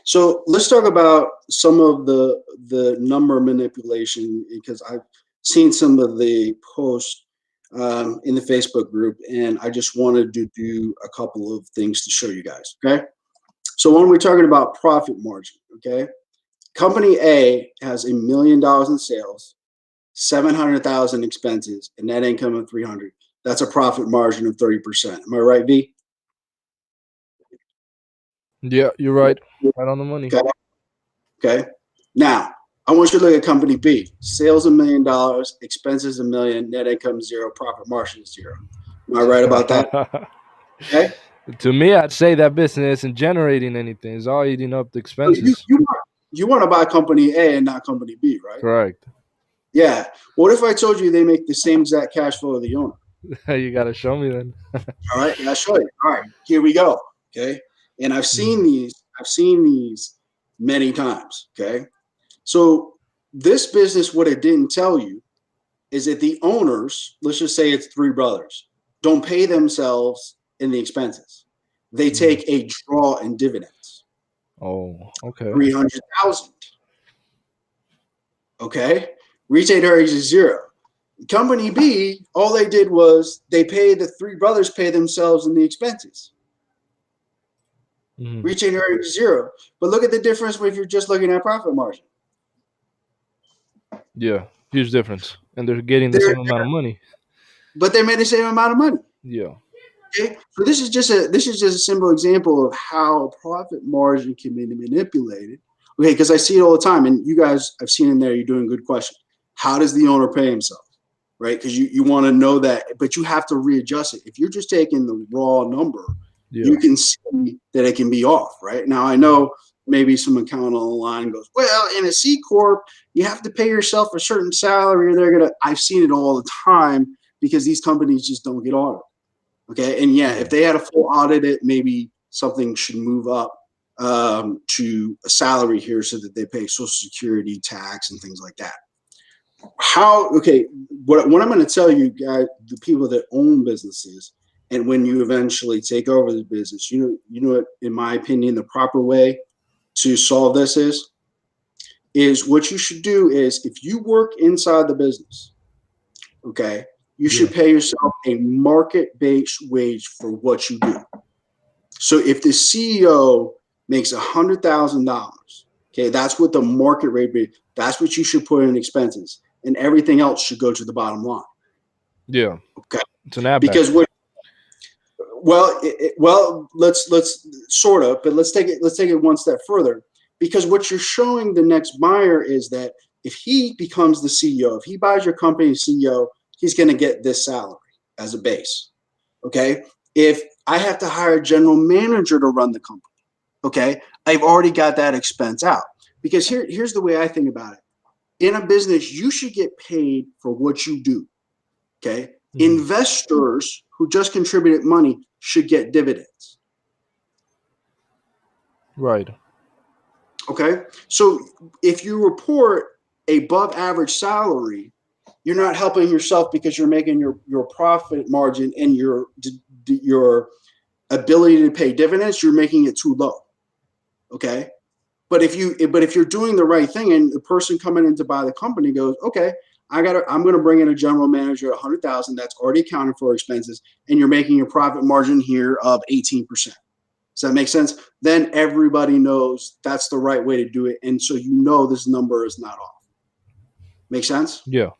So let's talk about some of the number manipulation, because I've seen some of the posts in the Facebook group, and I just wanted to do a couple of things to show you guys. Okay. So when we're talking about profit margin, okay, company A has $1 million in sales, 700,000 expenses, and net income of 300. That's a profit margin of 30%. Am I right, V? Yeah, you're right. Right on the money. Okay. Okay. Now, I want you to look at company B. Sales $1 million, expenses 1 million, net income zero, profit margin is zero. Am I right about that? Okay. To me, I'd say that business isn't generating anything. It's all eating up the So you expenses. you want, you want to buy company A and not company B, right? Correct. Yeah. What if I told you they make the same exact cash flow of the owner? You gotta show me then. All right. I'll show you. All right. Here we go. Okay. And I've seen Mm. these. I've seen these many times. Okay. So this business, what it didn't tell you is that the owners, let's just say it's three brothers, don't pay themselves in the expenses. They Mm. take a draw in dividends, Oh, okay. 300,000. Okay, retained earnings is zero. Company B, all they did was they pay the three brothers pay themselves in the expenses. Mm. Retained earnings is zero. But look at the difference if you're just looking at profit margin. Yeah, huge difference, and they're getting the They're, same amount of money. but they made the same amount of money. Yeah. Okay, so this is just a simple example of how profit margin can be manipulated. Okay, because I see it all the time, and you guys, I've seen in there. You're doing a good question. How does the owner pay himself? Right, because you want to know that, but you have to readjust it. If you're just taking the raw number, Yeah. you can see that it can be off. Right now, I know maybe some accountant on the line goes, well, in a C corp, you have to pay yourself a certain salary. They're gonna. I've seen it all the time because these companies just don't get audited. Okay, and yeah, Yeah. if they had a full audit, it maybe something should move up to a salary here so that they pay Social Security, tax, and things like that. How? Okay, what I'm going to tell you guys, the people that own businesses, and when you eventually take over the business, you know what, in my opinion, the proper way to solve this is what you should do is if you work inside the business, okay, you Yeah. should pay yourself a market-based wage for what you do. So if the CEO makes $100,000, okay, that's what the market rate be. That's what you should put in expenses, and everything else should go to the bottom line. Yeah. Okay, It's an add back. because what? Well, let's sort of, but let's take it one step further. Because what you're showing the next buyer is that if he becomes the CEO, if he buys your company CEO, he's going to get this salary as a base. Okay, if I have to hire a general manager to run the company, okay, I've already got that expense out. Because here's the way I think about it. In a business, you should get paid for what you do. Okay, Hmm. investors who just contributed money should get dividends. Right. Okay, so if you report above average salary, you're not helping yourself because you're making your profit margin and your ability to pay dividends, you're making it too low. Okay, but if you're doing the right thing and the person coming in to buy the company goes, okay, I'm going to bring in a general manager at 100,000 that's already accounted for expenses, and you're making a profit margin here of 18%. Does that make sense? Then everybody knows that's the right way to do it, and so this number is not off. Make sense? Yeah.